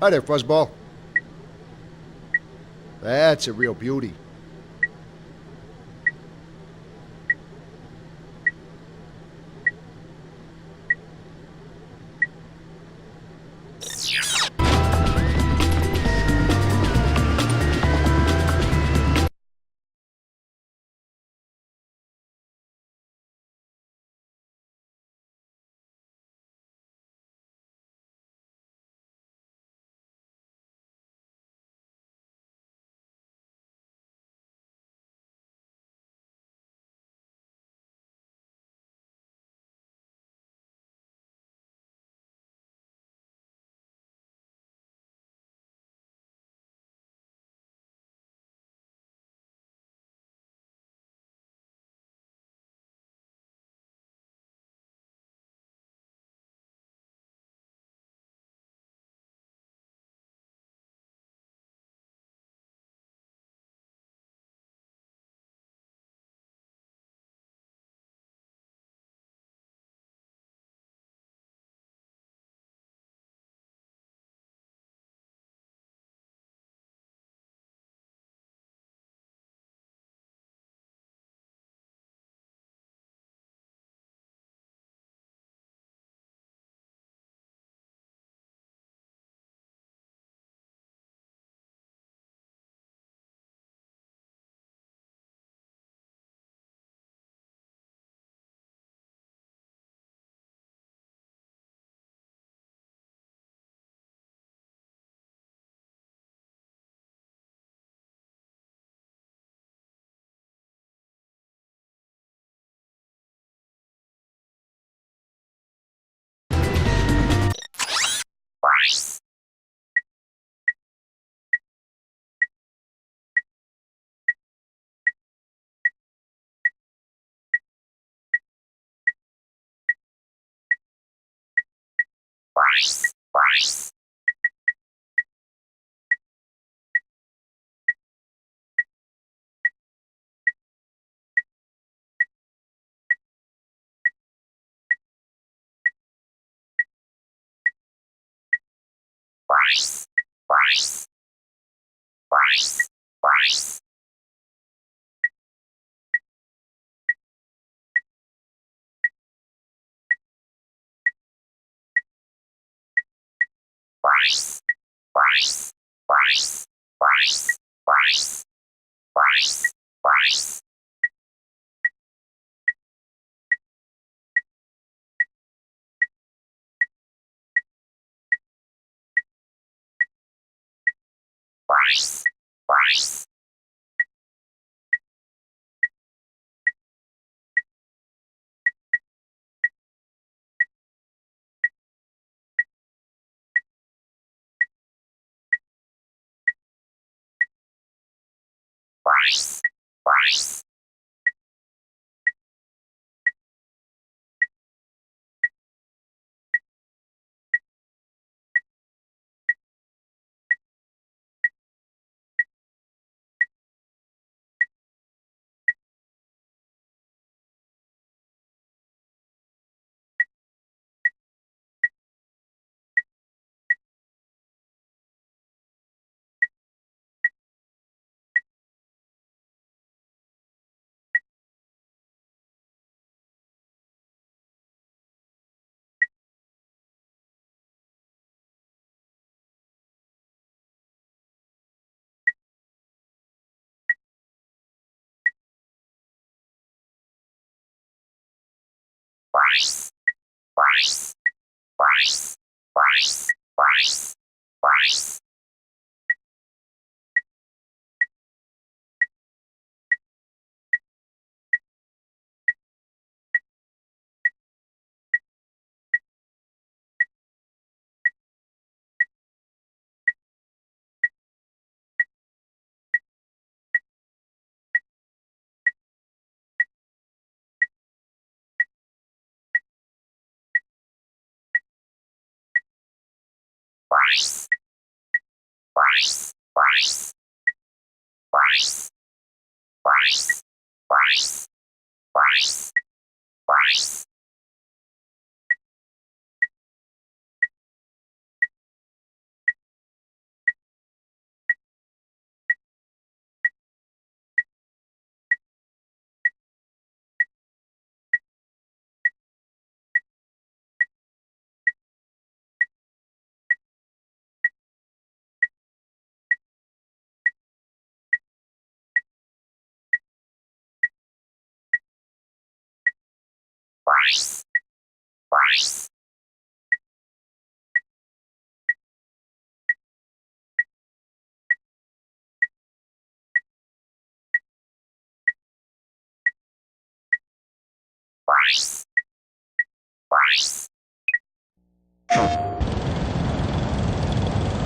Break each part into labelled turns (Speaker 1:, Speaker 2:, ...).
Speaker 1: Hi there, Fuzzball. That's a real beauty.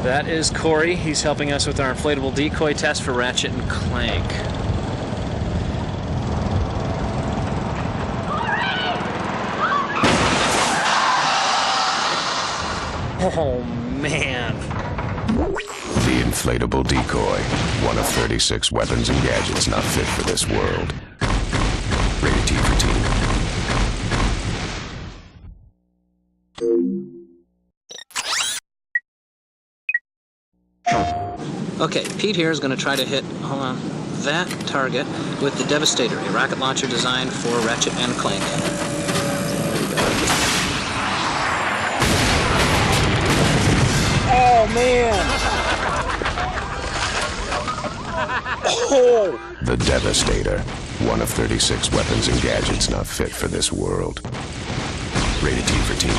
Speaker 2: That is Corey. He's helping us with our inflatable decoy test for Ratchet and Clank. Oh, man.
Speaker 3: The inflatable decoy, one of 36 weapons and gadgets not fit for this world. Rated T for teen.
Speaker 2: Okay, Pete here is going to try to hit, that target with the Devastator, a rocket launcher designed for Ratchet and Clank. Oh, man! Oh!
Speaker 3: The Devastator, one of 36 weapons and gadgets not fit for this world. Rated T for teen.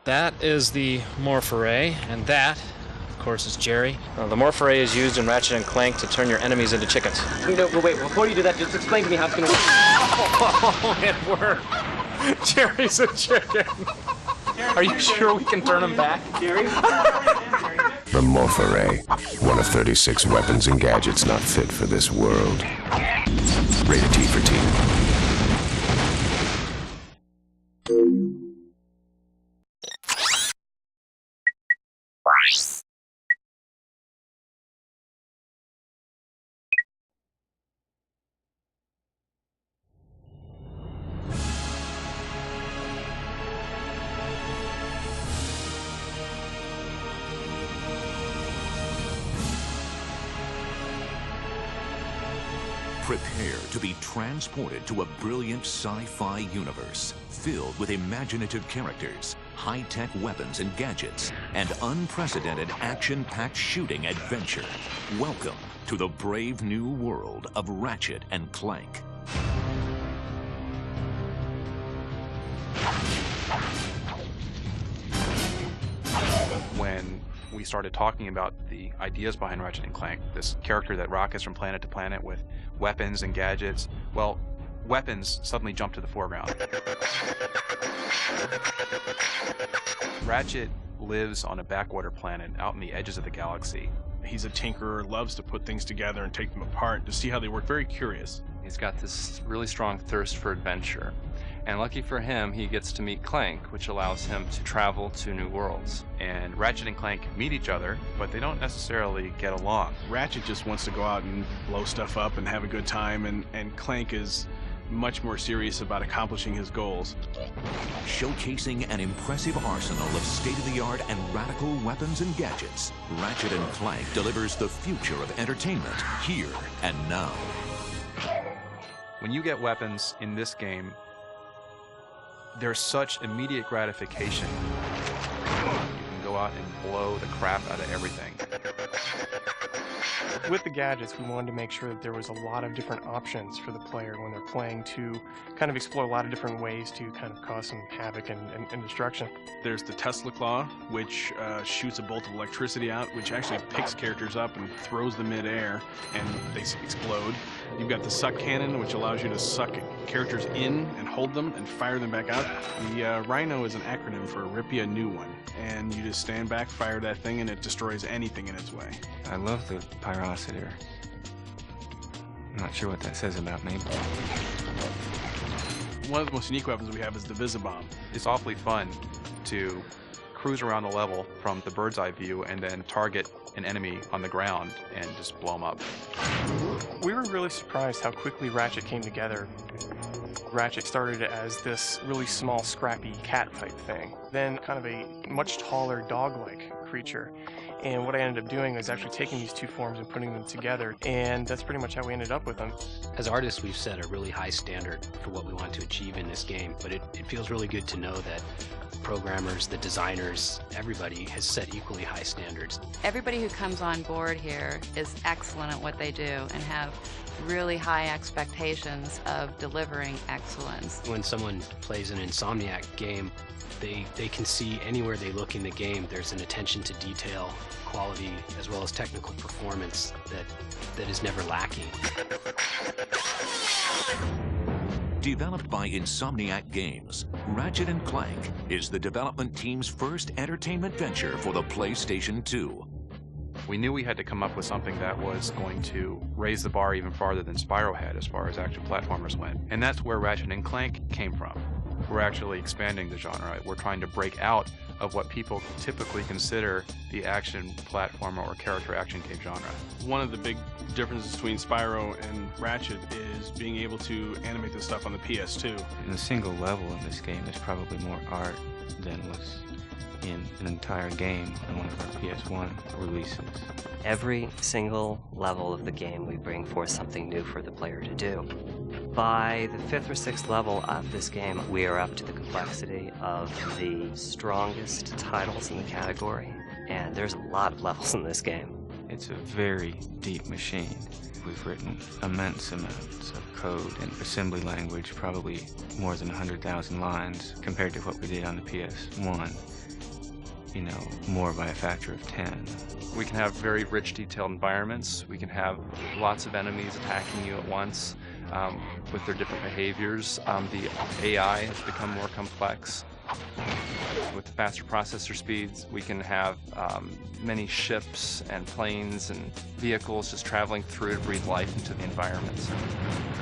Speaker 2: That is the Morph Array, and that, of course, is Jerry. The Morph Array is used in Ratchet and Clank to turn your enemies into chickens.
Speaker 4: No, wait, before you do that, just explain to me how it's gonna work.
Speaker 2: Oh, it worked! Jerry's a chicken! Are you sure we can turn him back?
Speaker 4: Jerry?
Speaker 3: The Morph Array, one of 36 weapons and gadgets not fit for this world. Rated T for teen.
Speaker 5: Prepare to be transported to a brilliant sci-fi universe filled with imaginative characters, high-tech weapons and gadgets, and unprecedented action-packed shooting adventure. Welcome to the brave new world of Ratchet and Clank.
Speaker 6: When we started talking about the ideas behind Ratchet and Clank, this character that rockets from planet to planet with weapons and gadgets, well, weapons suddenly jumped to the foreground. Ratchet lives on a backwater planet out in the edges of the galaxy.
Speaker 7: He's a tinkerer, loves to put things together and take them apart to see how they work, very curious.
Speaker 8: He's got this really strong thirst for adventure. And lucky for him, he gets to meet Clank, which allows him to travel to new worlds.
Speaker 6: And Ratchet and Clank meet each other, but they don't necessarily get along.
Speaker 7: Ratchet just wants to go out and blow stuff up and have a good time, and Clank is much more serious about accomplishing his goals.
Speaker 5: Showcasing an impressive arsenal of state-of-the-art and radical weapons and gadgets, Ratchet and Clank delivers the future of entertainment here and now.
Speaker 6: When you get weapons in this game, there's such immediate gratification. You can go out and blow the crap out of everything.
Speaker 9: With the gadgets, we wanted to make sure that there was a lot of different options for the player when they're playing to kind of explore a lot of different ways to kind of cause some havoc and destruction.
Speaker 7: There's the Tesla Claw, which shoots a bolt of electricity out, which actually picks characters up and throws them mid-air, and they explode. You've got the Suck Cannon, which allows you to suck characters in and hold them and fire them back out. The Rhino is an acronym for Rip Ya a New One, and you just stand back, fire that thing, and it destroys anything in its way.
Speaker 8: I love the pyrocity. I'm not sure what that says about me.
Speaker 7: One of the most unique weapons we have is the Visibomb.
Speaker 6: It's awfully fun to cruise around the level from the bird's eye view and then target an enemy on the ground and just blow them up.
Speaker 9: We were really surprised how quickly Ratchet came together. Ratchet started as this really small, scrappy cat-type thing. Then kind of a much taller, dog-like creature. And what I ended up doing was actually taking these two forms and putting them together, and that's pretty much how we ended up with them.
Speaker 10: As artists, we've set a really high standard for what we want to achieve in this game, but it feels really good to know that the programmers, the designers, everybody has set equally high standards.
Speaker 11: Everybody who comes on board here is excellent at what they do and have really high expectations of delivering excellence.
Speaker 10: When someone plays an Insomniac game, they can see anywhere they look in the game, there's an attention to detail, quality, as well as technical performance that is never lacking.
Speaker 5: Developed by Insomniac Games, Ratchet & Clank is the development team's first entertainment venture for the PlayStation 2.
Speaker 6: We knew we had to come up with something that was going to raise the bar even farther than Spyro had as far as action platformers went. And that's where Ratchet & Clank came from. We're actually expanding the genre. We're trying to break out of what people typically consider the action platformer or character action game genre.
Speaker 7: One of the big differences between Spyro and Ratchet is being able to animate this stuff on the PS2.
Speaker 12: In a single level in this game, there's probably more art than was in an entire game on one of our PS1 releases.
Speaker 4: Every single level of the game, we bring forth something new for the player to do. By the 5th or 6th level of this game, we are up to the complexity of the strongest titles in the category, and there's a lot of levels in this game.
Speaker 12: It's a very deep machine. We've written immense amounts of code and assembly language, probably more than 100,000 lines compared to what we did on the PS1. You know, more by a factor of 10.
Speaker 8: We can have very rich, detailed environments. We can have lots of enemies attacking you at once with their different behaviors. The AI has become more complex. With faster processor speeds, we can have many ships and planes and vehicles just traveling through to breathe life into the environments.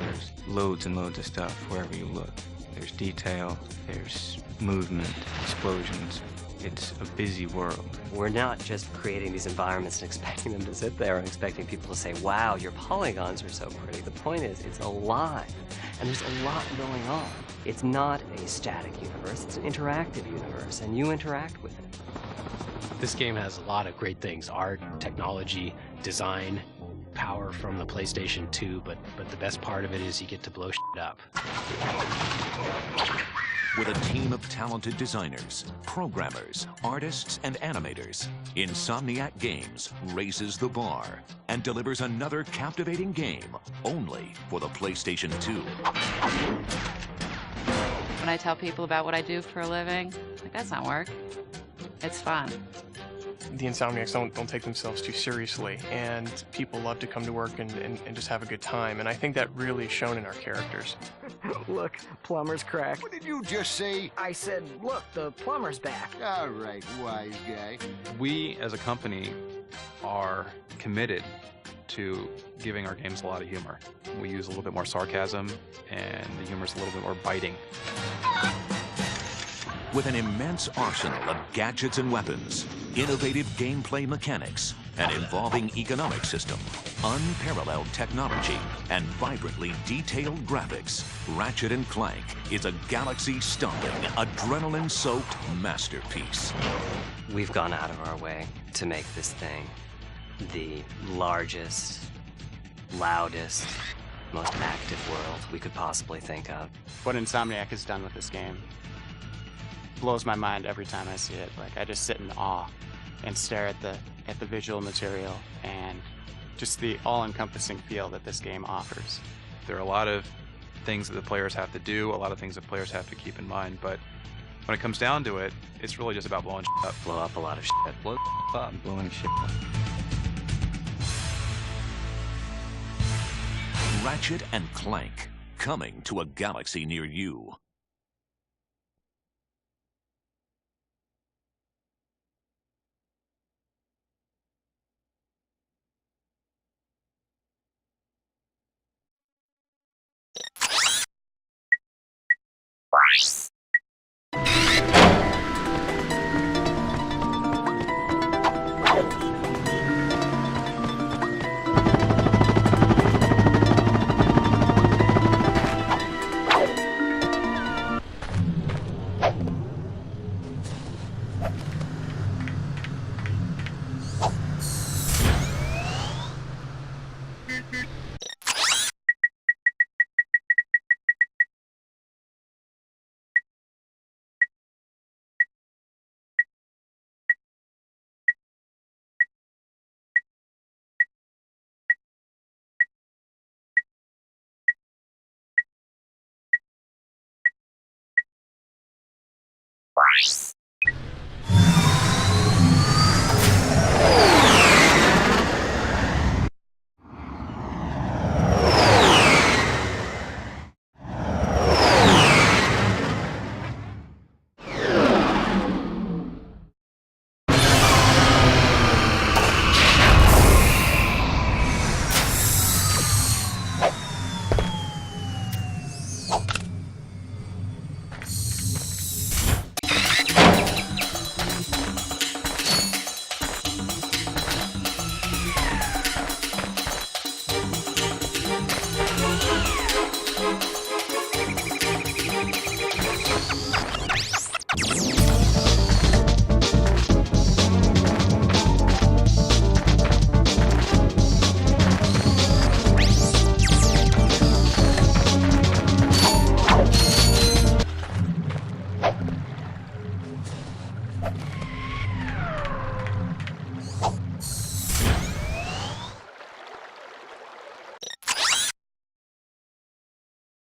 Speaker 12: There's loads and loads of stuff wherever you look. There's detail, there's movement, explosions. It's a busy world.
Speaker 4: We're not just creating these environments and expecting them to sit there and expecting people to say, wow, your polygons are so pretty. The point is, it's alive, and there's a lot going on. It's not a static universe, it's an interactive universe, and you interact with it.
Speaker 10: This game has a lot of great things: art, technology, design, power from the PlayStation 2, but the best part of it is you get to blow shit up.
Speaker 5: With a team of talented designers, programmers, artists, and animators, Insomniac Games raises the bar and delivers another captivating game only for the PlayStation 2.
Speaker 11: When I tell people about what I do for a living, like, that's not work. It's fun.
Speaker 9: The Insomniacs don't take themselves too seriously, and people love to come to work and just have a good time, and I think that really is shown in our characters.
Speaker 13: Look, plumber's crack.
Speaker 1: What did you just say?
Speaker 13: I said, look, the plumber's back.
Speaker 1: All right, wise guy.
Speaker 6: We, as a company, are committed to giving our games a lot of humor. We use a little bit more sarcasm, and the humor's a little bit more biting.
Speaker 5: With an immense arsenal of gadgets and weapons, innovative gameplay mechanics, an evolving economic system, unparalleled technology, and vibrantly detailed graphics, Ratchet & Clank is a galaxy-stomping, adrenaline-soaked masterpiece.
Speaker 4: We've gone out of our way to make this thing the largest, loudest, most active world we could possibly think of.
Speaker 14: What Insomniac has done with this game blows my mind every time I see it. Like, I just sit in awe and stare at the visual material and just the all-encompassing feel that this game offers.
Speaker 6: There are a lot of things that the players have to do, a lot of things that players have to keep in mind, but when it comes down to it, it's really just about blowing shit up.
Speaker 4: Blow up a lot of shit.
Speaker 6: Blow up.
Speaker 12: Blowing shit up.
Speaker 5: Ratchet & Clank, coming to a galaxy near you.
Speaker 15: Bye.